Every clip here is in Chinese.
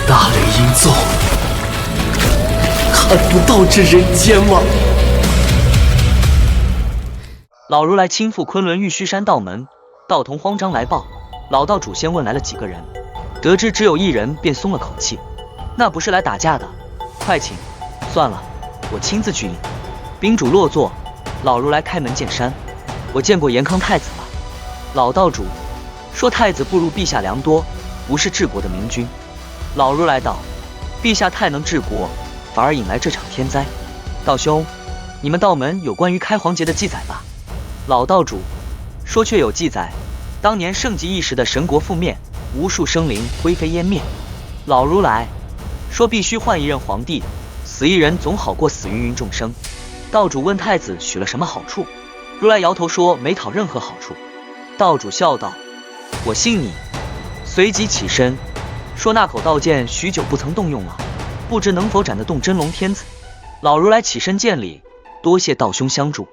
大雷音纵，看不到这人间吗？老如来亲赴昆仑玉虚山道门，道童慌张来报，老道主先问来了几个人，得知只有一人，便松了口气。那不是来打架的，快请。算了，我亲自去迎。宾主落座，老如来开门见山，我见过延康太子了。老道主说太子不如陛下良多，不是治国的明君。老如来道，陛下太能治国，反而引来这场天灾。道兄，你们道门有关于开皇节的记载吧？老道主说确有记载，当年盛极一时的神国覆灭，无数生灵灰飞烟灭。老如来说必须换一任皇帝，死一人总好过死芸芸众生。道主问太子许了什么好处，如来摇头说没讨任何好处。道主笑道，我信你。随即起身说那口道剑许久不曾动用了，不知能否斩得动真龙天子。老如来起身见礼，多谢道兄相助。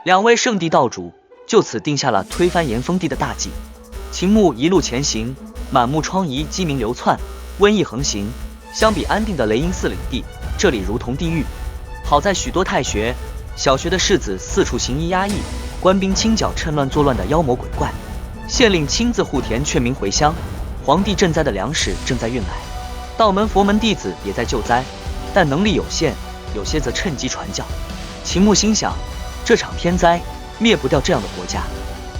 两位圣地道主就此定下了推翻炎封地的大计。秦牧一路前行，满目疮痍，鸡鸣流窜，瘟疫横行。相比安定的雷音寺领地，这里如同地狱。好在许多太学、小学的士子四处行医压抑，官兵清剿趁乱作乱的妖魔鬼怪。县令亲自护田劝民回乡，皇帝赈灾的粮食正在运来，道门佛门弟子也在救灾，但能力有限，有些则趁机传教。秦牧心想，这场天灾灭不掉这样的国家。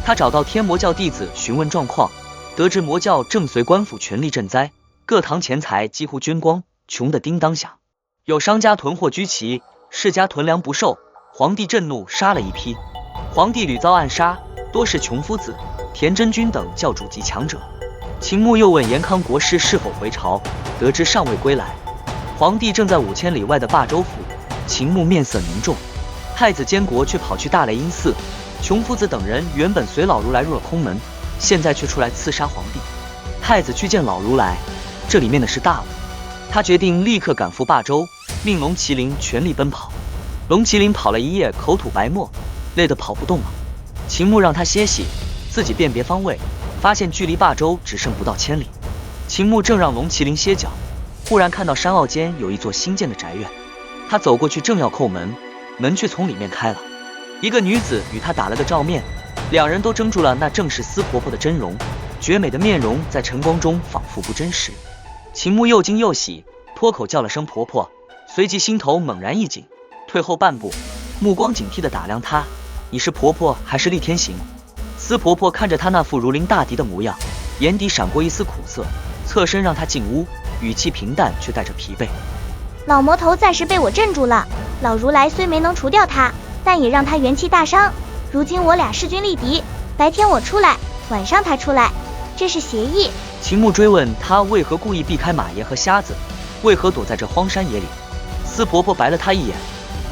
他找到天魔教弟子询问状况，得知魔教正随官府全力赈灾，各堂钱财几乎捐光，穷得叮当响。有商家囤货居奇，世家囤粮不受，皇帝震怒，杀了一批。皇帝屡遭暗杀，多是穷夫子、田真君等教主及强者。秦牧又问延康国师是否回朝，得知尚未归来。皇帝正在5000里外的霸州府，秦牧面色凝重。太子监国却跑去大雷音寺，穷夫子等人原本随老如来入了空门，现在却出来刺杀皇帝。太子去见老如来，这里面的是大误。他决定立刻赶赴霸州，命龙麒麟全力奔跑。龙麒麟跑了一夜，口吐白沫，累得跑不动了。秦牧让他歇息，自己辨别方位，发现距离霸州只剩不到1000里。秦牧正让龙麒麟歇脚，忽然看到山坳间有一座新建的宅院。他走过去正要叩门，门却从里面开了。一个女子与他打了个照面，两人都怔住了，那正是司婆婆的真容，绝美的面容在晨光中仿佛不真实。秦牧又惊又喜，脱口叫了声婆婆，随即心头猛然一紧，退后半步，目光警惕地打量她，你是婆婆还是厉天行？司婆婆看着她那副如临大敌的模样，眼底闪过一丝苦涩，侧身让她进屋，语气平淡却带着疲惫。老魔头暂时被我镇住了，老如来虽没能除掉他，但也让他元气大伤。如今我俩势均力敌，白天我出来，晚上他出来，这是协议。秦牧追问他为何故意避开马爷和瞎子，为何躲在这荒山野岭。司婆婆白了他一眼，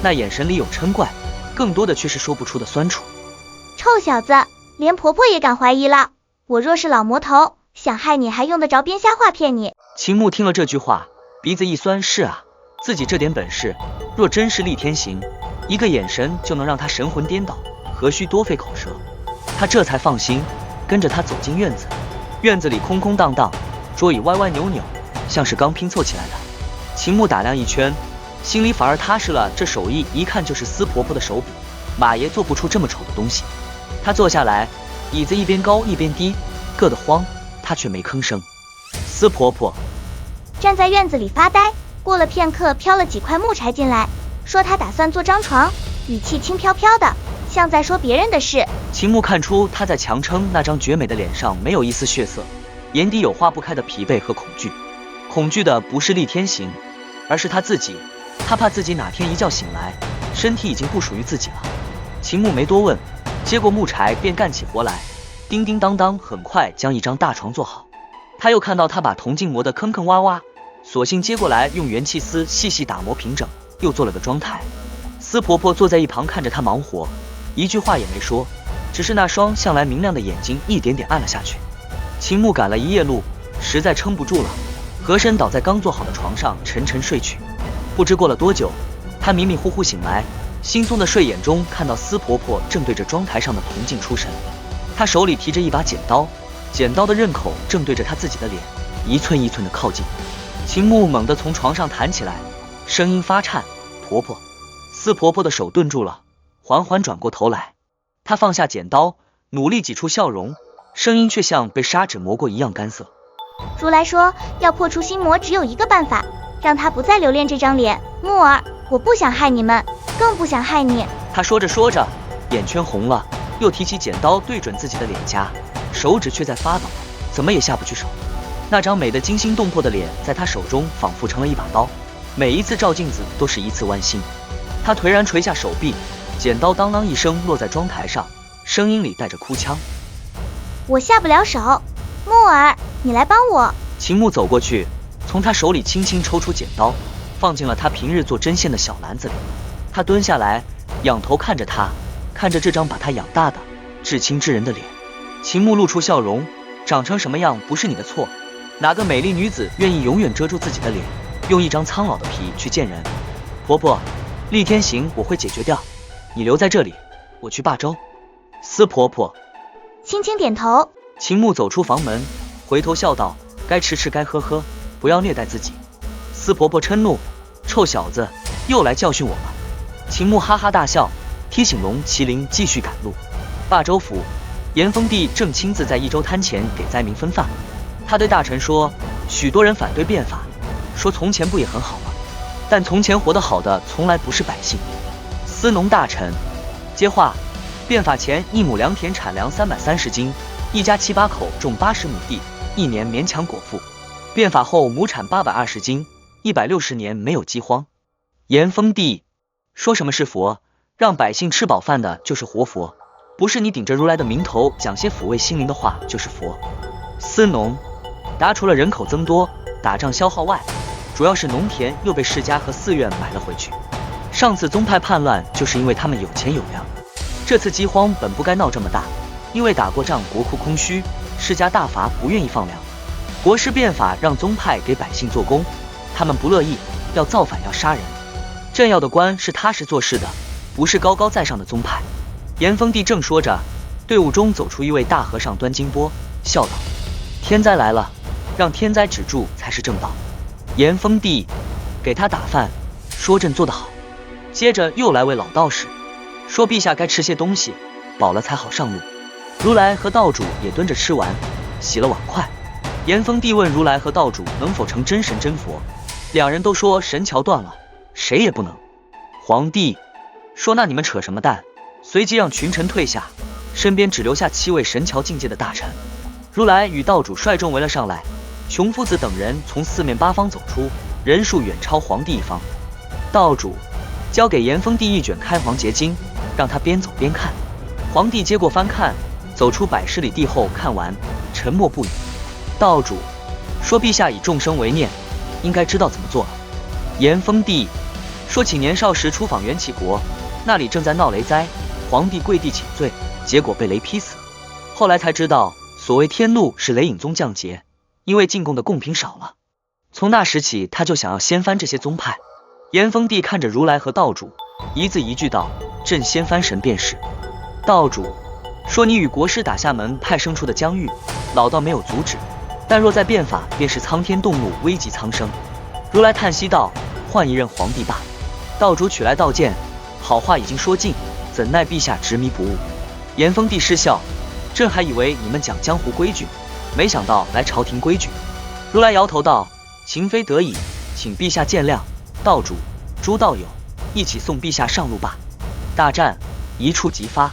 那眼神里有嗔怪，更多的却是说不出的酸楚。臭小子，连婆婆也敢怀疑了，我若是老魔头，想害你还用得着编瞎话骗你？秦牧听了这句话，鼻子一酸，是啊，自己这点本事，若真是厉天行，一个眼神就能让他神魂颠倒，何须多费口舌？他这才放心，跟着他走进院子。院子里空空荡荡，桌椅歪歪扭扭，像是刚拼凑起来的。秦牧打量一圈，心里反而踏实了，这手艺一看就是司婆婆的手笔，马爷做不出这么丑的东西。他坐下来，椅子一边高一边低，硌得慌，他却没吭声。司婆婆站在院子里发呆，过了片刻，飘了几块木柴进来，说他打算做张床，语气轻飘飘的，像在说别人的事。秦牧看出他在强撑那张绝美的脸上没有一丝血色，眼底有化不开的疲惫和恐惧。恐惧的不是厉天行，而是他自己。他怕自己哪天一觉醒来，身体已经不属于自己了。秦牧没多问，接过木柴便干起活来，叮叮当当，很快将一张大床做好。他又看到他把铜镜磨得坑坑洼洼，索性接过来用元气丝细细打磨平整，又做了个妆台。司婆婆坐在一旁看着他忙活，一句话也没说，只是那双向来明亮的眼睛一点点暗了下去。秦牧赶了一夜路，实在撑不住了，合身倒在刚做好的床上沉沉睡去。不知过了多久，他迷迷糊糊醒来，惺忪的睡眼中看到司婆婆正对着妆台上的铜镜出神，她手里提着一把剪刀，剪刀的刃口正对着她自己的脸，一寸一寸的靠近。秦牧猛地从床上弹起来，声音发颤：“婆婆！”司婆婆的手顿住了，缓缓转过头来，她放下剪刀，努力挤出笑容，声音却像被砂纸磨过一样干涩。如来说，要破除心魔只有一个办法，让他不再留恋这张脸。木儿，我不想害你们，更不想害你。她说着说着，眼圈红了，又提起剪刀对准自己的脸颊，手指却在发抖，怎么也下不去手。那张美得惊心动魄的脸在她手中仿佛成了一把刀，每一次照镜子都是一次剜心。她颓然垂下手臂，剪刀当啷一声落在妆台上，声音里带着哭腔：“我下不了手，木儿，你来帮我。”秦牧走过去，从她手里轻轻抽出剪刀，放进了她平日做针线的小篮子里。他蹲下来，仰头看着她，看着这张把他养大的至亲之人的脸。秦牧露出笑容：“长成什么样不是你的错，哪个美丽女子愿意永远遮住自己的脸，用一张苍老的皮去见人？婆婆，厉天行我会解决掉，你留在这里，我去霸州。”司婆婆轻轻点头。秦牧走出房门，回头笑道：“该吃吃该喝喝，不要虐待自己。”司婆婆嗔怒：“臭小子，又来教训我了。”秦牧哈哈大笑，提醒龙麒麟继续赶路。霸州府，严峰帝正亲自在益州滩前给灾民分饭。他对大臣说：“许多人反对变法，说从前不也很好吗？但从前活得好的从来不是百姓。”司农大臣接话：“变法前一亩良田产粮330斤，一家7、8口种80亩地，一年勉强果腹。变法后亩产820斤，160年没有饥荒。”严峰帝说：“什么是佛？让百姓吃饱饭的就是活佛，不是你顶着如来的名头讲些抚慰心灵的话就是佛。”司农答：“除了人口增多、打仗消耗外，主要是农田又被世家和寺院买了回去。上次宗派叛乱就是因为他们有钱有粮，这次饥荒本不该闹这么大，因为打过仗国库空虚，世家大阀不愿意放粮，国师变法让宗派给百姓做工，他们不乐意，要造反要杀人。朕要的官是踏实做事的，不是高高在上的宗派。”严峰帝正说着，队伍中走出一位大和尚，端金钵，笑道：“天灾来了，让天灾止住才是正道。”严峰帝给他打饭，说：“朕做得好。”接着又来位老道士，说：“陛下该吃些东西，饱了才好上路。”如来和道主也蹲着吃完，洗了碗筷。严峰帝问如来和道主能否成真神真佛，两人都说神桥断了，谁也不能。皇帝说：“那你们扯什么淡？”随即让群臣退下，身边只留下7位神桥境界的大臣。如来与道主率众围了上来，熊夫子等人从四面八方走出，人数远超皇帝一方。道主交给严峰帝一卷开黄结经，让他边走边看。皇帝接过翻看，走出100十里地后看完，沉默不语。道主说：“陛下以众生为念，应该知道怎么做了。”严峰帝说起年少时出访元启国，那里正在闹雷灾，皇帝跪地请罪，结果被雷劈死。后来才知道，所谓天怒是雷影宗降劫，因为进贡的贡品少了。从那时起，他就想要掀翻这些宗派。严峰帝看着如来和道主，一字一句道：“朕掀翻神便是。”道主说：“你与国师打下门派生出的疆域，老道没有阻止，但若再变法，便是苍天动怒，危及苍生。”如来叹息道：“换一任皇帝罢。”道主取来道剑，好话已经说尽，怎奈陛下执迷不悟。严峰帝失笑：“朕还以为你们讲江湖规矩，没想到来朝廷规矩。”如来摇头道：“情非得已，请陛下见谅。道主、诸道友一起送陛下上路吧。”大战一触即发。